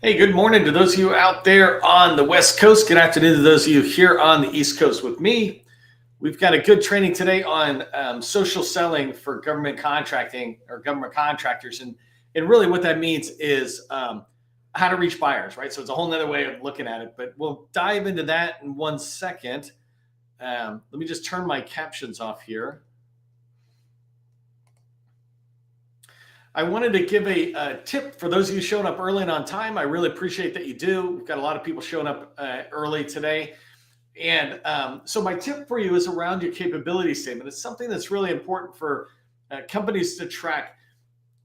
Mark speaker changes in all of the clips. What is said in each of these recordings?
Speaker 1: Hey, good morning to those of you out there on the West Coast. Good afternoon to those of you here on the East Coast with me. We've got a good training today on social selling for government contracting or government contractors. And really what that means is how to reach buyers, right? So it's a whole nother way of looking at it, but we'll dive into that in 1 second. Let me just turn my captions off here. I wanted to give a tip for those of you showing up early and on time. I really appreciate that you do. We've got a lot of people showing up early today. And so my tip for you is around your capability statement. It's something that's really important for companies to track.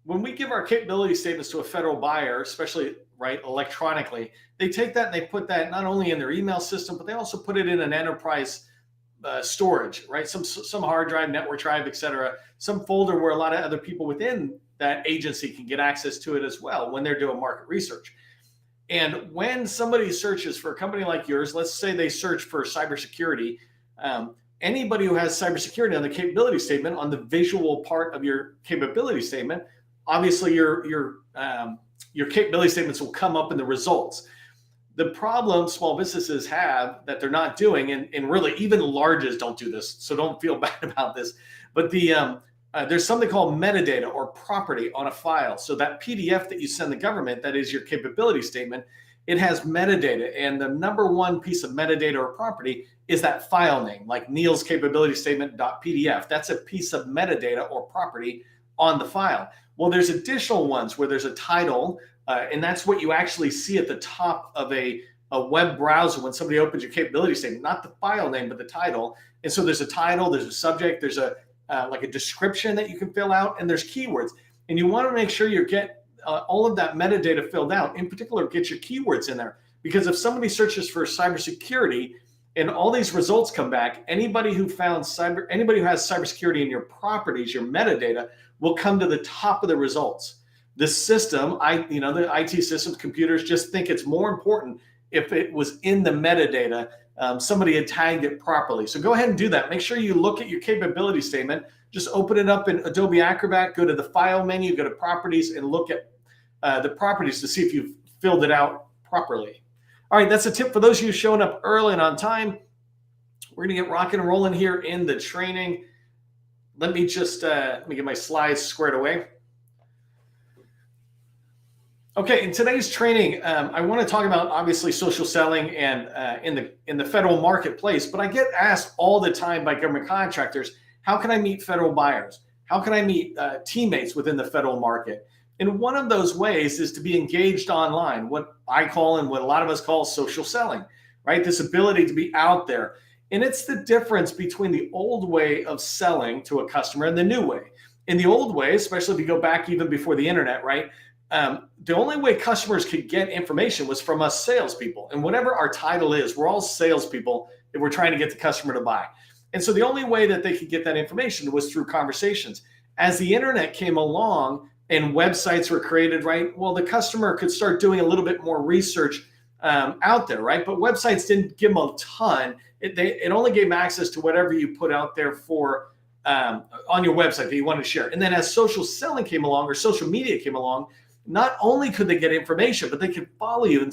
Speaker 1: When we give our capability statements to a federal buyer, especially right electronically, they take that and they put that not only in their email system, but they also put it in an enterprise storage, right? Some hard drive, network drive, et cetera, some folder where a lot of other people within that agency can get access to it as well when they're doing market research. And when somebody searches for a company like yours, let's say they search for cybersecurity, anybody who has cybersecurity on the capability statement, on the visual part of your capability statement, obviously your capability statements will come up in the results. The problem small businesses have that they're not doing, and really even larges don't do this, so don't feel bad about this, but there's something called metadata or property on a file. So that PDF that you send the government, that is your capability statement, it has metadata. And the number one piece of metadata or property is that file name, like Neil's capability statement.pdf. That's a piece of metadata or property on the file. Well, there's additional ones where there's a title, and that's what you actually see at the top of a web browser when somebody opens your capability statement, not the file name, but the title. And so there's a title, there's a subject, there's like a description that you can fill out, and there's keywords. And you want to make sure you get all of that metadata filled out. In particular, get your keywords in there, because if somebody searches for cybersecurity and all these results come back, anybody who has cybersecurity in your properties, your metadata, will come to the top of the results. The system, the IT systems, computers just think it's more important if it was in the metadata. Somebody had tagged it properly. So go ahead and do that. Make sure you look at your capability statement. Just open it up in Adobe Acrobat, go to the file menu, go to properties, and look at the properties to see if you've filled it out properly. All right, that's a tip for those of you showing up early and on time. We're going to get rocking and rolling here in the training. Let me get my slides squared away. Okay, in today's training, I want to talk about obviously social selling and in the federal marketplace. But I get asked all the time by government contractors, how can I meet federal buyers? How can I meet teammates within the federal market? And one of those ways is to be engaged online, what I call and what a lot of us call social selling, right? This ability to be out there. And it's the difference between the old way of selling to a customer and the new way. In the old way, especially if you go back even before the internet, right? The only way customers could get information was from us salespeople. And whatever our title is, we're all salespeople if we're trying to get the customer to buy. And so the only way that they could get that information was through conversations. As the internet came along and websites were created, right? Well, the customer could start doing a little bit more research out there, right? But websites didn't give them a ton. It only gave them access to whatever you put out there for on your website that you wanted to share. And then as social selling came along or social media came along, not only could they get information, but they could follow you and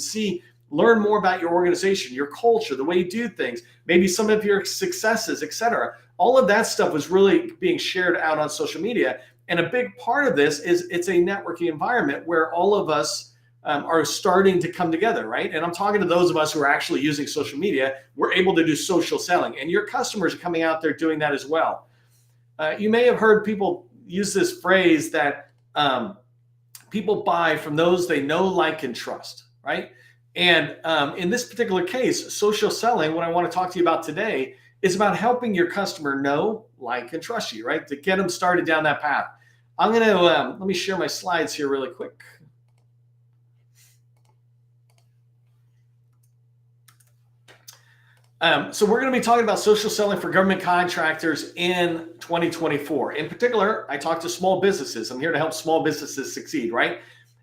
Speaker 1: learn more about your organization, your culture, the way you do things, maybe some of your successes, et cetera. All of that stuff was really being shared out on social media. And a big part of this is it's a networking environment where all of us are starting to come together, right? And I'm talking to those of us who are actually using social media. We're able to do social selling, and your customers are coming out there doing that as well. You may have heard people use this phrase that people buy from those they know, like, and trust, right? And in this particular case, social selling, what I want to talk to you about today is about helping your customer know, like, and trust you, right? To get them started down that path. I'm going to, let me share my slides here really quick. So we're going to be talking about social selling for government contractors in 2024. In particular, I talk to small businesses. I'm here to help small businesses succeed, right?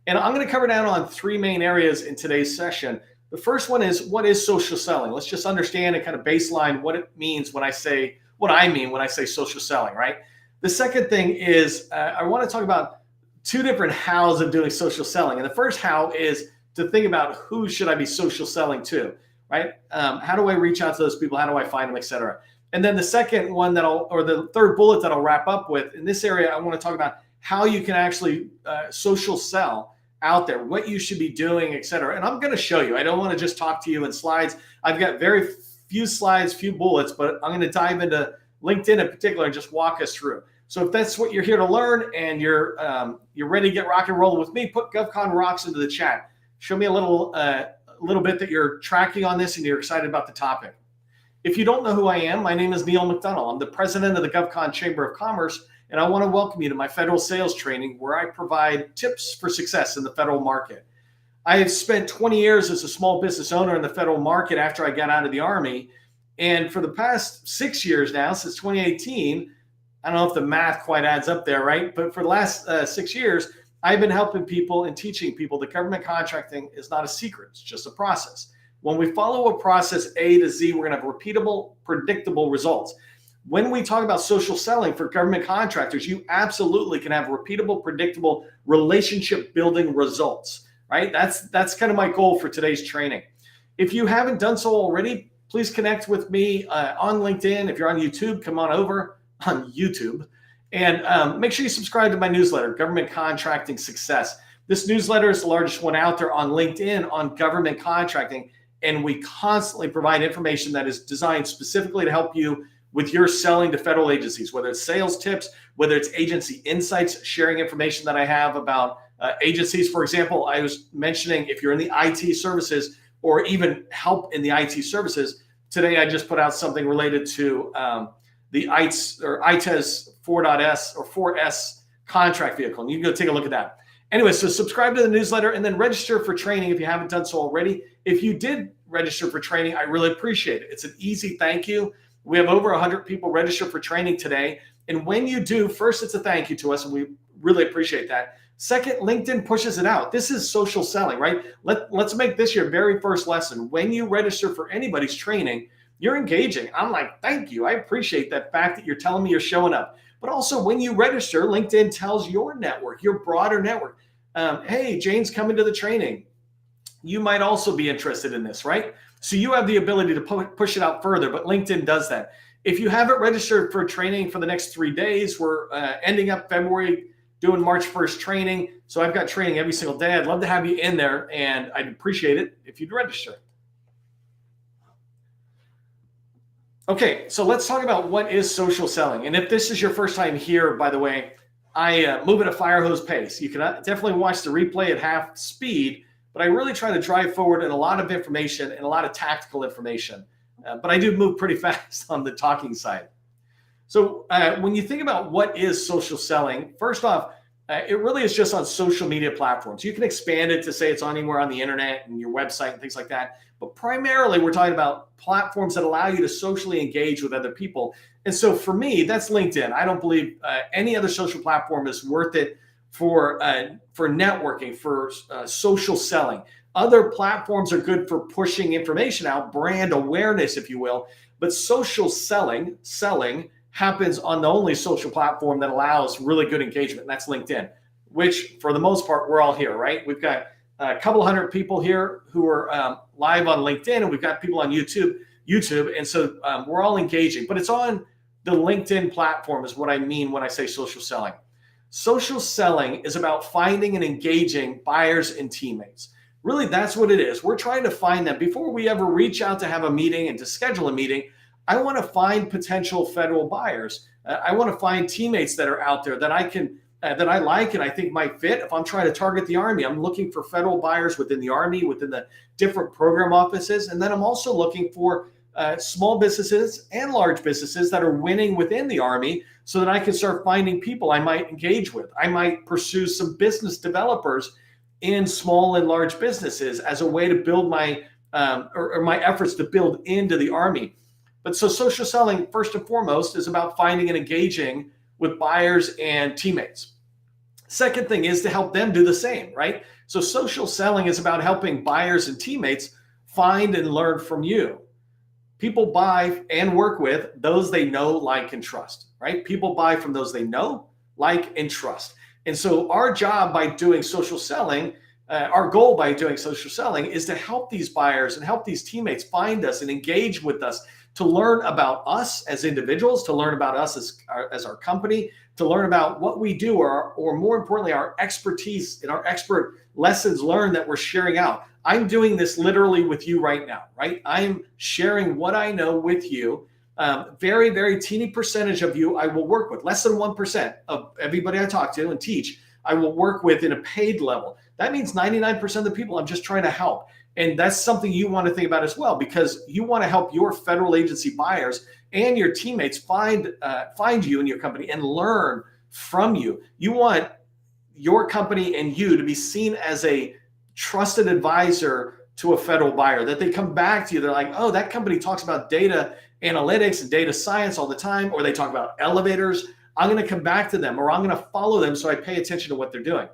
Speaker 1: And I'm going to cover down on three main areas in today's session. The first one is, what is social selling? Let's just understand and kind of baseline what it means when I say, what I mean when I say social selling, right? The second thing is I want to talk about two different hows of doing social selling. And the first how is to think about who should I be social selling to, right? How do I reach out to those people? How do I find them, et cetera? And then the second one or the third bullet that I'll wrap up with in this area, I want to talk about how you can actually social sell out there, what you should be doing, et cetera. And I'm going to show you. I don't want to just talk to you in slides. I've got very few slides, few bullets, but I'm going to dive into LinkedIn in particular and just walk us through. So if that's what you're here to learn and you're ready to get rock and roll with me, put GovCon Rocks into the chat. Show me a little bit that you're tracking on this and you're excited about the topic. If you don't know who I am, my name is Neil McDonough. I'm the president of the GovCon Chamber of Commerce, and I want to welcome you to my federal sales training where I provide tips for success in the federal market. I have spent 20 years as a small business owner in the federal market after I got out of the Army. And for the past 6 years now, since 2018, I don't know if the math quite adds up there, right? But for the last 6 years, I've been helping people and teaching people that government contracting is not a secret. It's just a process. When we follow a process A to Z, we're going to have repeatable, predictable results. When we talk about social selling for government contractors, you absolutely can have repeatable, predictable, relationship building results, right? That's kind of my goal for today's training. If you haven't done so already, please connect with me on LinkedIn. If you're on YouTube, come on over on YouTube. And make sure you subscribe to my newsletter, Government Contracting Success. This newsletter is the largest one out there on LinkedIn on government contracting. And we constantly provide information that is designed specifically to help you with your selling to federal agencies, whether it's sales tips, whether it's agency insights, sharing information that I have about agencies. For example, I was mentioning if you're in the IT services or even help in the IT services, today I just put out something related to the ITES or ITES 4.S or 4S contract vehicle. And you can go take a look at that. Anyway, so subscribe to the newsletter and then register for training if you haven't done so already. If you did register for training, I really appreciate it. It's an easy thank you. We have over 100 people register for training today. And when you do, first, it's a thank you to us, and we really appreciate that. Second, LinkedIn pushes it out. This is social selling, right? Let's make this your very first lesson. When you register for anybody's training, you're engaging. I'm like, thank you. I appreciate that fact that you're telling me you're showing up. But also when you register, LinkedIn tells your network, your broader network, hey, Jane's coming to the training. You might also be interested in this, right? So you have the ability to push it out further, but LinkedIn does that. If you haven't registered for training for the next 3 days, we're ending up February, doing March 1st training. So I've got training every single day. I'd love to have you in there, and I'd appreciate it if you'd register. Okay, so let's talk about what is social selling. And if this is your first time here, by the way, I move at a fire hose pace. You can definitely watch the replay at half speed, but I really try to drive forward in a lot of information and a lot of tactical information. But I do move pretty fast on the talking side. So when you think about what is social selling, first off, it really is just on social media platforms. You can expand it to say it's anywhere on the internet and your website and things like that. But primarily, we're talking about platforms that allow you to socially engage with other people. And so for me, that's LinkedIn. I don't believe any other social platform is worth it for networking, for social selling. Other platforms are good for pushing information out, brand awareness, if you will. But social selling happens on the only social platform that allows really good engagement, and that's LinkedIn, which for the most part, we're all here, right? We've got a couple hundred people here who are live on LinkedIn, and we've got people on YouTube, and so we're all engaging. But it's on the LinkedIn platform is what I mean when I say social selling. Social selling is about finding and engaging buyers and teammates. Really, that's what it is. We're trying to find them. Before we ever reach out to have a meeting and to schedule a meeting, I want to find potential federal buyers. I want to find teammates that are out there that I can that I like and I think might fit. If I'm trying to target the Army, I'm looking for federal buyers within the Army, within the different program offices. And then I'm also looking for small businesses and large businesses that are winning within the Army so that I can start finding people I might engage with. I might pursue some business developers in small and large businesses as a way to build my my efforts to build into the Army. But so social selling, first and foremost, is about finding and engaging with buyers and teammates. Second thing is to help them do the same, right? So social selling is about helping buyers and teammates find and learn from you. People buy and work with those they know, like, and trust, right? People buy from those they know, like, and trust. And so our job by doing social selling, our goal by doing social selling is to help these buyers and help these teammates find us and engage with us, to learn about us as individuals, to learn about us as our company, to learn about what we do, or more importantly, our expertise and our expert lessons learned that we're sharing out. I'm doing this literally with you right now, right? I'm sharing what I know with you. Very, very teeny percentage of you I will work with. Less than 1% of everybody I talk to and teach, I will work with in a paid level. That means 99% of the people I'm just trying to help. And that's something you want to think about as well, because you want to help your federal agency buyers and your teammates find you and your company and learn from you. You want your company and you to be seen as a trusted advisor to a federal buyer, that they come back to you. They're like, oh, that company talks about data analytics and data science all the time, or they talk about elevators. I'm going to come back to them, or I'm going to follow them so I pay attention to what they're doing.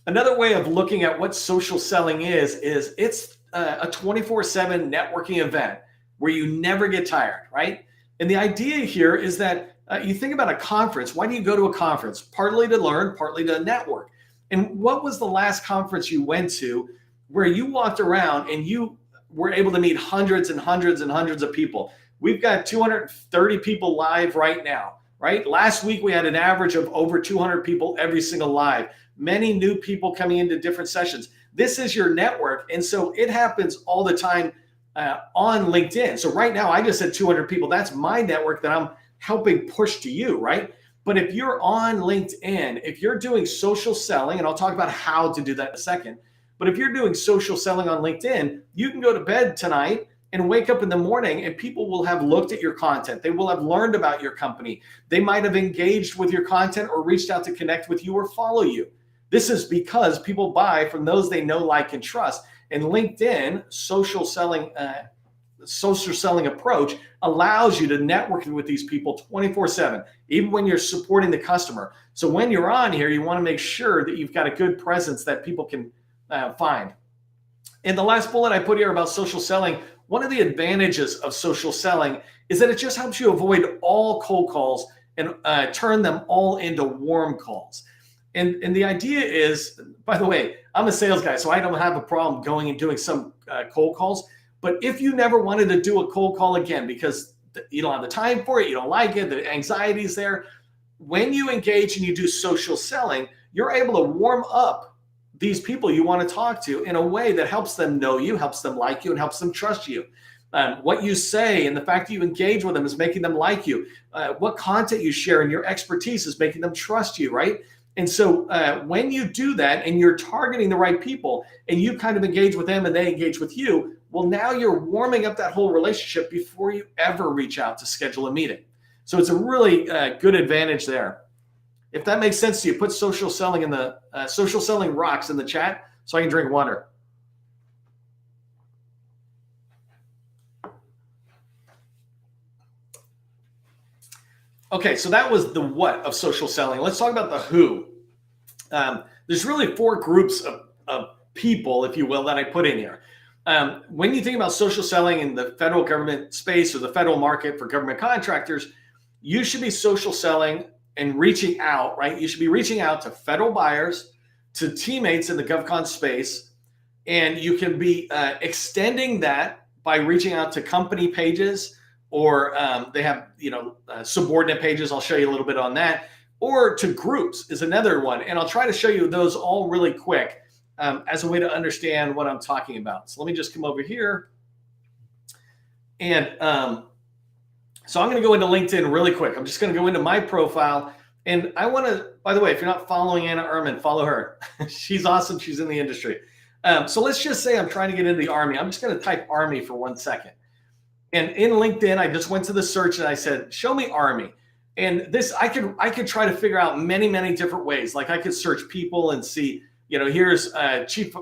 Speaker 1: Another way of looking at what social selling is it's a 24/7 networking event where you never get tired, right? And the idea here is that you think about a conference. Why do you go to a conference? Partly to learn, partly to network. And what was the last conference you went to where you walked around and you were able to meet hundreds and hundreds and hundreds of people? We've got 230 people live right now, right? Last week, we had an average of over 200 people every single live. Many new people coming into different sessions. This is your network. And so it happens all the time on LinkedIn. So right now, I just said 200 people. That's my network that I'm helping push to you, right? But if you're on LinkedIn, if you're doing social selling, and I'll talk about how to do that in a second, but if you're doing social selling on LinkedIn, you can go to bed tonight and wake up in the morning and people will have looked at your content. They will have learned about your company. They might have engaged with your content or reached out to connect with you or follow you. This is because people buy from those they know, like, and trust. And LinkedIn social selling approach allows you to network with these people 24/7, even when you're supporting the customer. So when you're on here, you want to make sure that you've got a good presence that people can find. And the last bullet I put here about social selling, one of the advantages of social selling is that it just helps you avoid all cold calls and turn them all into warm calls. And the idea is, by the way, I'm a sales guy, so I don't have a problem going and doing some cold calls. But if you never wanted to do a cold call again because you don't have the time for it, you don't like it, the anxiety is there, when you engage and you do social selling, you're able to warm up these people you want to talk to in a way that helps them know you, helps them like you, and helps them trust you. What you say and the fact that you engage with them is making them like you. What content you share and your expertise is making them trust you, right? And so when you do that and you're targeting the right people and you kind of engage with them and they engage with you, well, now you're warming up that whole relationship before you ever reach out to schedule a meeting. So it's a really good advantage there. If that makes sense to you, put social selling in the social selling rocks in the chat so I can drink water. Okay, so that was the what of social selling. Let's talk about the who. There's really 4 groups of people, if you will, that I put in here. When you think about social selling in the federal government space or the federal market for government contractors, you should be social selling and reaching out, right? You should be reaching out to federal buyers, to teammates in the GovCon space, and you can be extending that by reaching out to company pages, or they have, subordinate pages. I'll show you a little bit on that. Or to groups is another one. And I'll try to show you those all really quick as a way to understand what I'm talking about. So let me just come over here. And so I'm going to go into LinkedIn really quick. I'm just going to go into my profile. And I want to, by the way, if you're not following Anna Ehrman, follow her. She's awesome. She's in the industry. So let's just say I'm trying to get into the Army. I'm just going to type Army for 1 second. And in LinkedIn, I just went to the search and I said, show me Army. And this, I could try to figure out many, many different ways. Like I could search people and see, here's Chief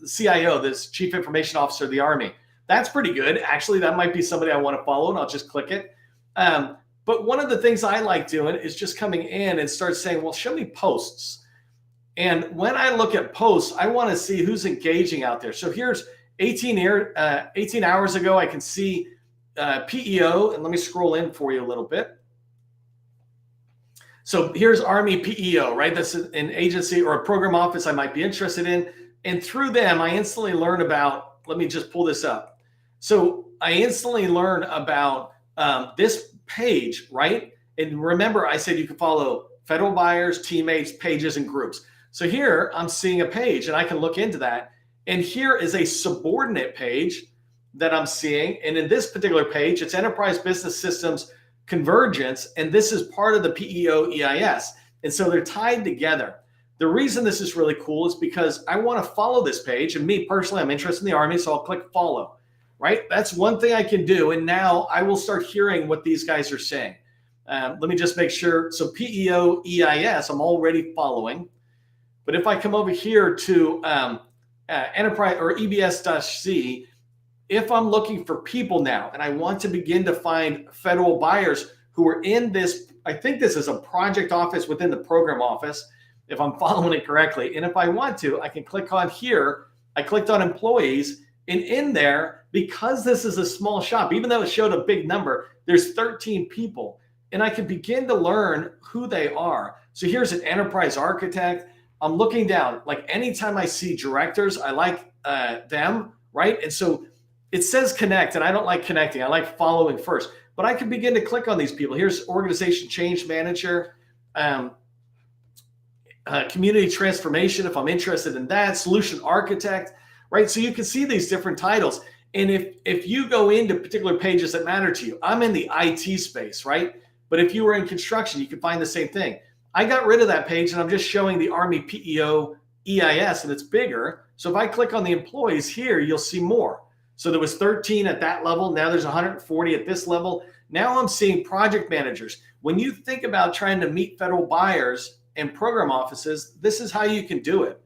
Speaker 1: CIO, this Chief Information Officer of the Army. That's pretty good. Actually, that might be somebody I want to follow, and I'll just click it. But one of the things I like doing is just coming in and start saying, well, show me posts. And when I look at posts, I want to see who's engaging out there. So here's 18 hours ago, I can see PEO, and let me scroll in for you a little bit. So here's Army PEO, right? That's an agency or a program office I might be interested in. And through them, I instantly learn about, let me just pull this up. So I instantly learn about this page, right? And remember, I said you can follow federal buyers, teammates, pages, and groups. So here I'm seeing a page and I can look into that. And here is a subordinate page that I'm seeing. And in this particular page, it's Enterprise Business Systems Convergence. And this is part of the PEO EIS. And so they're tied together. The reason this is really cool is because I want to follow this page. And me personally, I'm interested in the Army, so I'll click follow, right? That's one thing I can do. And now I will start hearing what these guys are saying. Let me just make sure. So PEO EIS, I'm already following. But if I come over here to Enterprise or EBS-C, if I'm looking for people now and I want to begin to find federal buyers who are in this, I think this is a project office within the program office, if I'm following it correctly. And if I want to, I can click on here. I clicked on employees, and in there, because this is a small shop, even though it showed a big number, there's 13 people. And I can begin to learn who they are. So here's an enterprise architect. I'm looking down, like anytime I see directors, I like them, right? And so it says connect, and I don't like connecting. I like following first. But I can begin to click on these people. Here's organization change manager, community transformation, if I'm interested in that, solution architect, right? So you can see these different titles. And if you go into particular pages that matter to you, I'm in the IT space, right? But if you were in construction, you could find the same thing. I got rid of that page and I'm just showing the Army PEO EIS and it's bigger. So if I click on the employees here, you'll see more. So there was 13 at that level. Now there's 140 at this level. Now I'm seeing project managers. When you think about trying to meet federal buyers and program offices, this is how you can do it,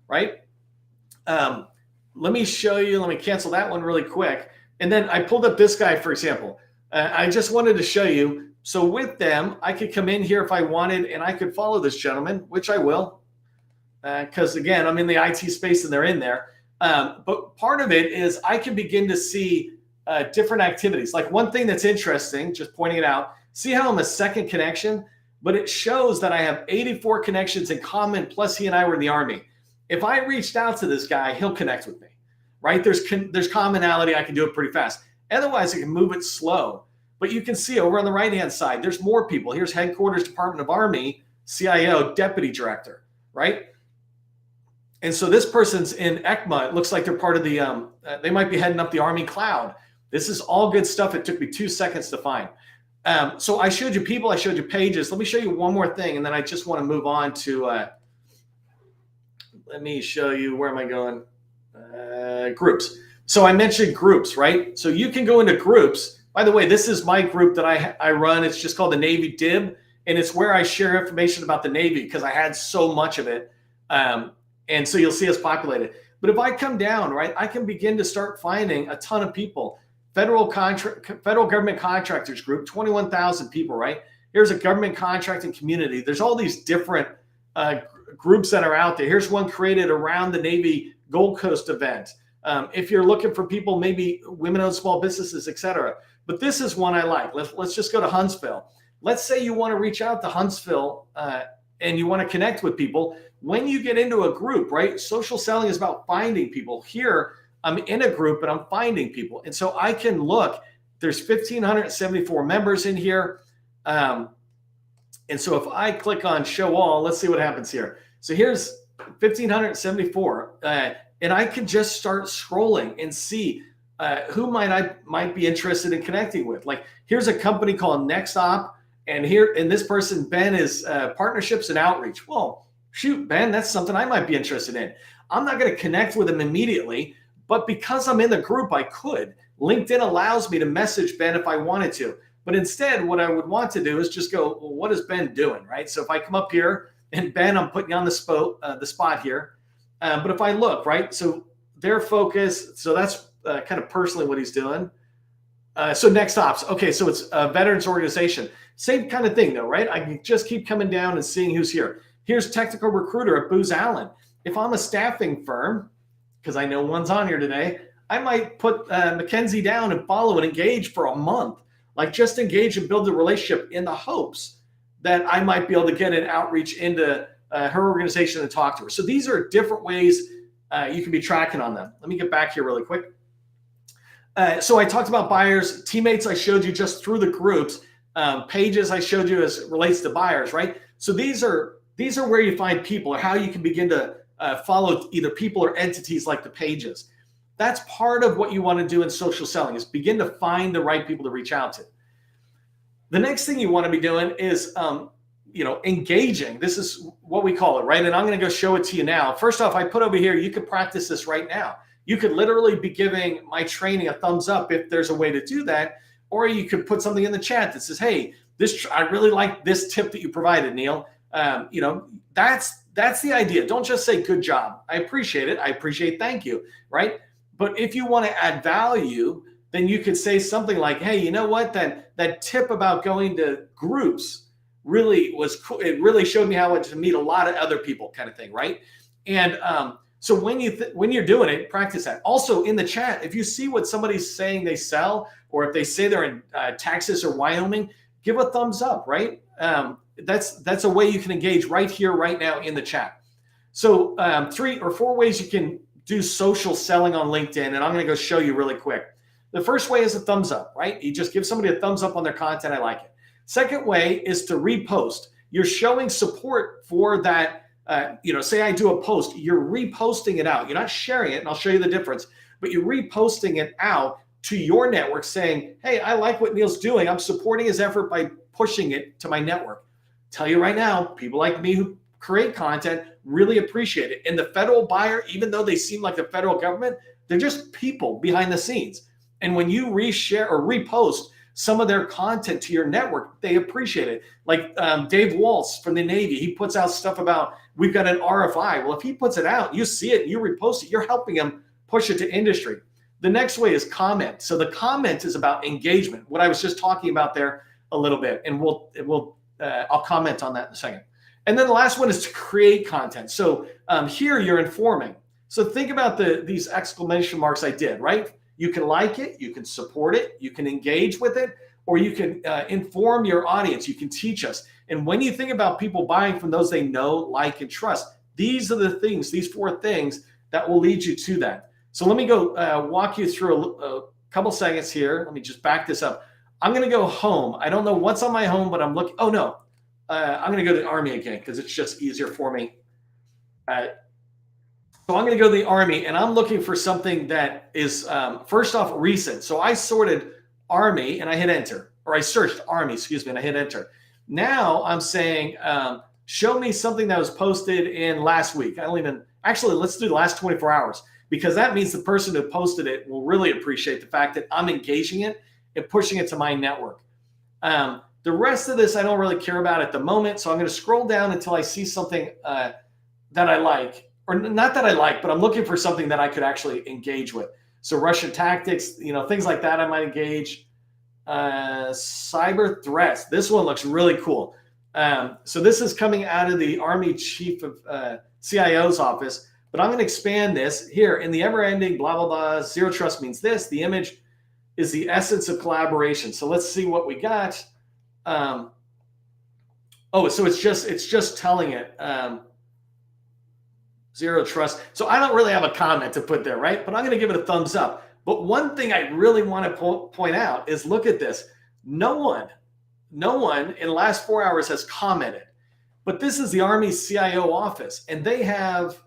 Speaker 1: right? Let me show you. Let me cancel that one really quick. And then I pulled up this guy, for example. I just wanted to show you. So with them, I could come in here if I wanted, and I could follow this gentleman, which I will, because again, I'm in the IT space and they're in there. But part of it is I can begin to see different activities. Like one thing that's interesting, just pointing it out, see how I'm a second connection? but it shows that I have 84 connections in common, plus he and I were in the Army. If I reached out to this guy, he'll connect with me, right? There's commonality. I can do it pretty fast. Otherwise, I can move it slow. But you can see over on the right-hand side, there's more people. Here's Headquarters, Department of Army, CIO, Deputy Director, right? And so this person's in ECMA. It looks like they're part of the, they might be heading up the Army cloud. This is all good stuff. It took me 2 seconds to find. So I showed you people, I showed you pages. Let me show you one more thing, and then I just want to move on to, let me show you, where am I going? Groups. So I mentioned groups, right? So you can go into groups. By the way, this is my group that I run. It's just called the Navy DIB, and it's where I share information about the Navy because I had so much of it. And so you'll see us populated. But if I come down, right, I can begin to start finding a ton of people. Federal government contractors group, 21,000 people, right? Here's a government contracting community. There's all these different groups that are out there. Here's one created around the Navy Gold Coast event. If you're looking for people, maybe women-owned small businesses, et cetera. But this is one I like. Let's just go to Huntsville. Let's say you want to reach out to Huntsville and you want to connect with people. When you get into a group, right, social selling is about finding people. Here, I'm in a group and I'm finding people. And so I can look, there's 1,574 members in here. And so if I click on show all, let's see what happens here. So here's 1,574. And I can just start scrolling and see who might be interested in connecting with. Like here's a company called NextOp, and this person, Ben, is partnerships and outreach. Well, shoot, Ben, that's something I might be interested in. I'm not going to connect with them immediately, but because I'm in the group, I could. LinkedIn allows me to message Ben if I wanted to. But instead, what I would want to do is just go, well, what is Ben doing, right? So if I come up here, and Ben, I'm putting you on the spot here. But if I look, right, so their focus, so that's kind of personally what he's doing. So Next Ops, okay, so it's a veterans organization. Same kind of thing though, right? I can just keep coming down and seeing who's here. Here's technical recruiter at Booz Allen. If I'm a staffing firm, because I know one's on here today, I might put Mackenzie down and follow and engage for a month. Like just engage and build a relationship in the hopes that I might be able to get an outreach into her organization and talk to her. So these are different ways you can be tracking on them. Let me get back here really quick. So I talked about buyers, teammates I showed you just through the groups, pages I showed you as it relates to buyers, right? So these are where you find people or how you can begin to follow either people or entities like the pages. That's part of what you want to do in social selling is begin to find the right people to reach out to. The next thing you want to be doing is, engaging. This is what we call it, right? And I'm going to go show it to you now. First off, I put over here, you could practice this right now. You could literally be giving my training a thumbs up if there's a way to do that. Or you could put something in the chat that says, hey, I really like this tip that you provided, Neil. That's the idea. Don't just say good job. I appreciate it. I appreciate thank you, right? But if you want to add value, then you could say something like, hey, you know what? That tip about going to groups really was cool. It really showed me how to meet a lot of other people kind of thing, right? And so when you're doing it, practice that. Also in the chat, if you see what somebody's saying they sell, or if they say they're in Texas or Wyoming, give a thumbs up, right? That's a way you can engage right here, right now in the chat. So 3 or 4 ways you can do social selling on LinkedIn, and I'm going to go show you really quick. The first way is a thumbs up, right? You just give somebody a thumbs up on their content. I like it. Second way is to repost. You're showing support for that. Say I do a post, you're reposting it out. You're not sharing it, and I'll show you the difference, but you're reposting it out to your network saying, hey, I like what Neil's doing. I'm supporting his effort by pushing it to my network. Tell you right now, people like me who create content really appreciate it. And the federal buyer, even though they seem like the federal government, they're just people behind the scenes. And when you reshare or repost some of their content to your network, they appreciate it. Like Dave Waltz from the Navy, he puts out stuff about, we've got an RFI. Well, if he puts it out, you see it, you repost it, you're helping him push it to industry. The next way is comment. So the comment is about engagement, what I was just talking about there a little bit. And I'll comment on that in a second. And then the last one is to create content. So here you're informing. So think about these exclamation marks I did, right? You can like it, you can support it, you can engage with it, or you can inform your audience. You can teach us. And when you think about people buying from those they know, like, and trust, these are the things, these 4 things that will lead you to that. So let me go walk you through a couple seconds here. Let me just back this up. I'm going to go home. I don't know what's on my home, but I'm looking. Oh, no. I'm going to go to the Army again because it's just easier for me. So I'm going to go to the Army, and I'm looking for something that is, first off, recent. So I sorted Army, and I hit enter. Or I searched Army, excuse me, and I hit enter. Now I'm saying, show me something that was posted in last week. Actually, let's do the last 24 hours, because that means the person who posted it will really appreciate the fact that I'm engaging it and pushing it to my network. The rest of this I don't really care about at the moment, so I'm going to scroll down until I see something that I like, or not that I like, but I'm looking for something that I could actually engage with. So Russian tactics, things like that I might engage. Cyber threats. This one looks really cool. So this is coming out of the Army Chief of CIO's office, but I'm going to expand this here in the ever-ending blah, blah, blah. Zero trust means this. The image is the essence of collaboration. So let's see what we got. So it's just telling it zero trust. So I don't really have a comment to put there, right? But I'm going to give it a thumbs up. But one thing I really want to point out is, look at this. No one in the last 4 hours has commented. But this is the Army CIO office, and they have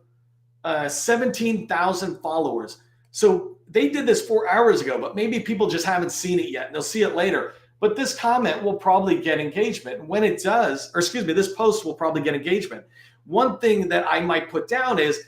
Speaker 1: 17,000 followers. So they did this 4 hours ago, but maybe people just haven't seen it yet, and they'll see it later. But this comment will probably get engagement. When it does, this post will probably get engagement. One thing that I might put down is,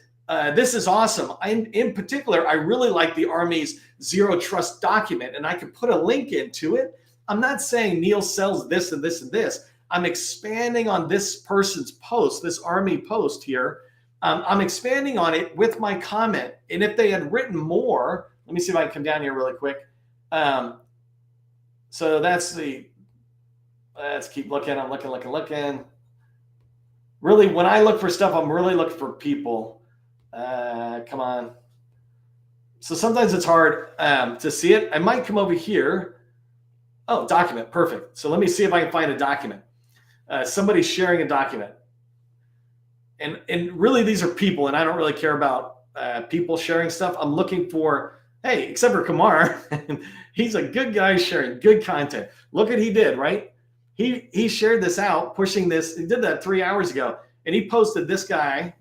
Speaker 1: this is awesome. In particular, I really like the Army's Zero Trust document, and I can put a link into it. I'm not saying Neil sells this and this and this. I'm expanding on this person's post, this Army post here. I'm expanding on it with my comment. And if they had written more, let me see if I can come down here really quick. So let's keep looking. I'm looking. Really, when I look for stuff, I'm really looking for people. Come on. So sometimes it's hard to see it. I might come over here. Oh, document. Perfect. So let me see if I can find a document. Somebody's sharing a document. And really, these are people, and I don't really care about people sharing stuff. I'm looking for, hey, except for Kamar, he's a good guy sharing good content. Look what he did, right? He shared this out, pushing this. He did that 3 hours ago, and he posted this guy,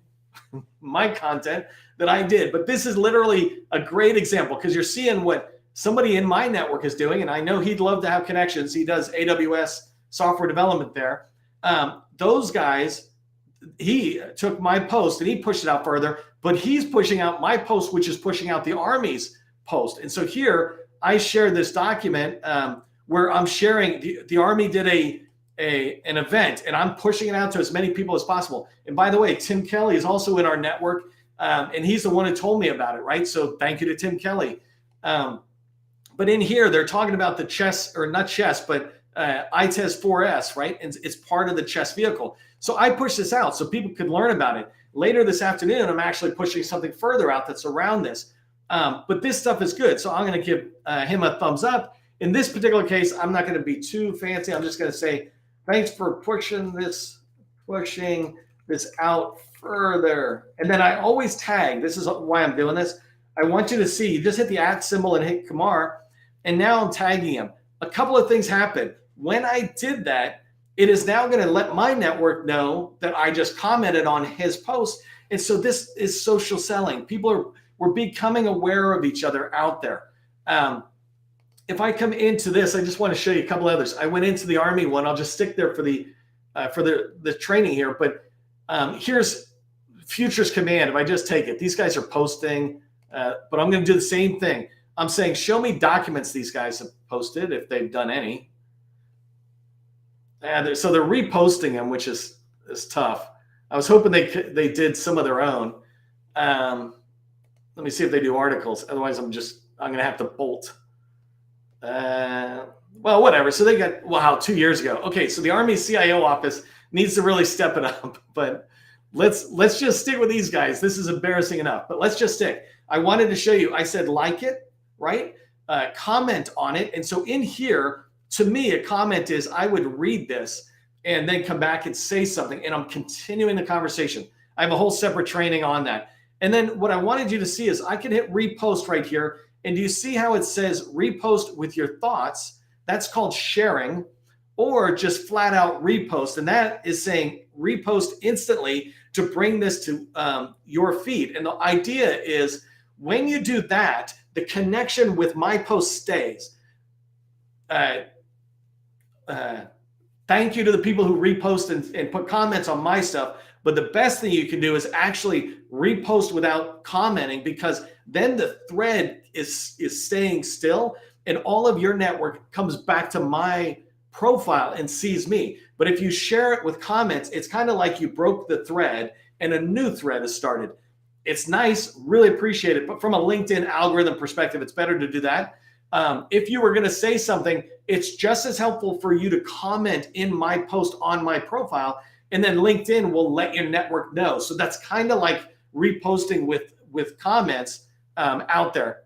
Speaker 1: my content that I did. But this is literally a great example, because you're seeing what somebody in my network is doing, and I know he'd love to have connections. He does AWS software development there. Those guys, he took my post and he pushed it out further, but he's pushing out my post, which is pushing out the Army's post. And so here I shared this document where I'm sharing the Army did an event, and I'm pushing it out to as many people as possible. And by the way, Tim Kelly is also in our network, and he's the one who told me about it, right? So thank you to Tim Kelly. But in here, they're talking about the chess, or not chess, but ITES 4S, right? And it's part of the chess vehicle. So I pushed this out so people could learn about it. Later this afternoon, I'm actually pushing something further out that's around this. But this stuff is good. So I'm going to give him a thumbs up. In this particular case, I'm not going to be too fancy. I'm just going to say, thanks for pushing this out further. And then I always tag. This is why I'm doing this. I want you to see, you just hit the @ symbol and hit Kamar. And now I'm tagging him. A couple of things happened. When I did that, it is now going to let my network know that I just commented on his post. And so this is social selling. We're becoming aware of each other out there. If I come into this, I just want to show you a couple others. I went into the Army one. I'll just stick there for the training here. But here's Futures Command. If I just take it, these guys are posting, but I'm going to do the same thing. I'm saying, show me documents these guys have posted, if they've done any. So they're reposting them, which is tough. I was hoping they did some of their own. Let me see if they do articles. Otherwise, I'm going to have to bolt. Well, whatever. So they got, wow, 2 years ago. Okay, so the Army CIO office needs to really step it up. But let's just stick with these guys. This is embarrassing enough. But let's just stick. I wanted to show you. I said like it, right? Comment on it. And so in here, To me, a comment is I would read this and then come back and say something, and I'm continuing the conversation. I have a whole separate training on that. And then what I wanted you to see is I can hit repost right here. And do you see how it says repost with your thoughts? That's called sharing, or just flat out repost. And that is saying repost instantly to bring this to your feed. And the idea is when you do that, the connection with my post stays. Thank you to the people who repost and put comments on my stuff. But the best thing you can do is actually repost without commenting, because then the thread is staying still and all of your network comes back to my profile and sees me. But if you share it with comments, it's kind of like you broke the thread and a new thread is started. It's nice, really appreciate it. But from a LinkedIn algorithm perspective, it's better to do that. If you were going to say something, it's just as helpful for you to comment in my post on my profile, and then LinkedIn will let your network know. So that's kind of like reposting with comments out there.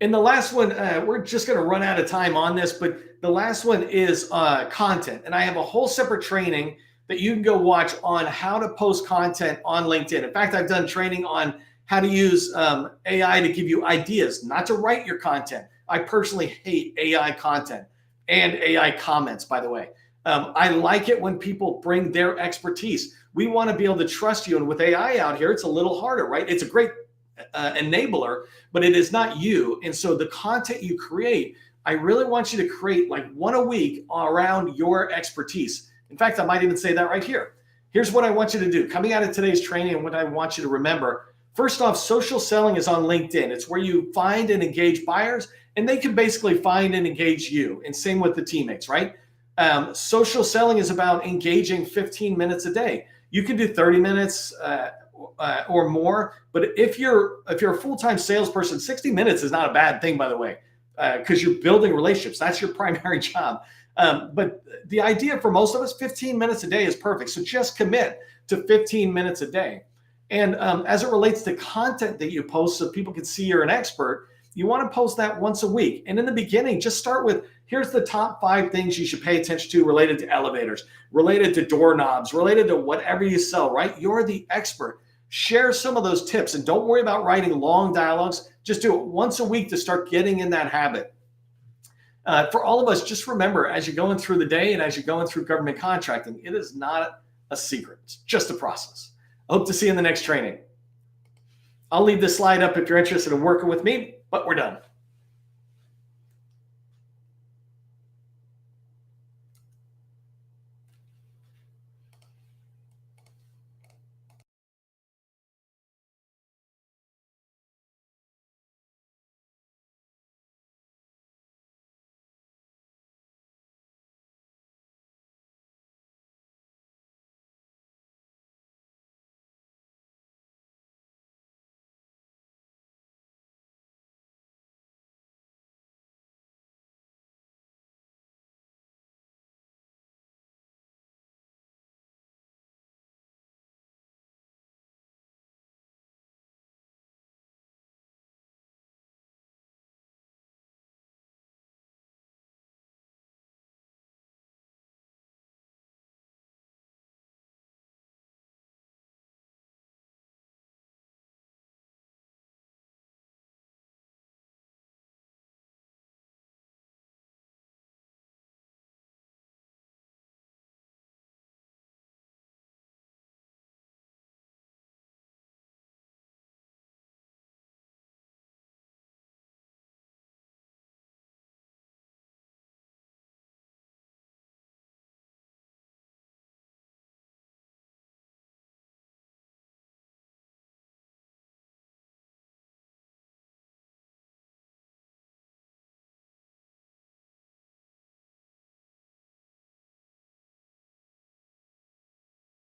Speaker 1: And the last one, we're just going to run out of time on this, but the last one is content. And I have a whole separate training that you can go watch on how to post content on LinkedIn. In fact, I've done training on how to use AI to give you ideas, not to write your content. I personally hate AI content and AI comments, by the way. I like it when people bring their expertise. We want to be able to trust you. And with AI out here, it's a little harder, right? It's a great enabler, but it is not you. And so the content you create, I really want you to create like one a week around your expertise. In fact, I might even say that right here. Here's what I want you to do. Coming out of today's training, and what I want you to remember, first off, social selling is on LinkedIn. It's where you find and engage buyers, and they can basically find and engage you. And same with the teammates, right? Social selling is about engaging 15 minutes a day. You can do 30 minutes or more, but if you're a full-time salesperson, 60 minutes is not a bad thing, by the way, because you're building relationships. That's your primary job. But the idea for most of us, 15 minutes a day is perfect. So just commit to 15 minutes a day. And as it relates to content that you post so people can see you're an expert, you want to post that once a week. And in the beginning, just start with, here's the top 5 things you should pay attention to related to elevators, related to doorknobs, related to whatever you sell, right? You're the expert. Share some of those tips, and don't worry about writing long dialogues. Just do it once a week to start getting in that habit. For all of us, just remember, as you're going through the day and as you're going through government contracting, it is not a secret. It's just a process. I hope to see you in the next training. I'll leave this slide up if you're interested in working with me, but we're done.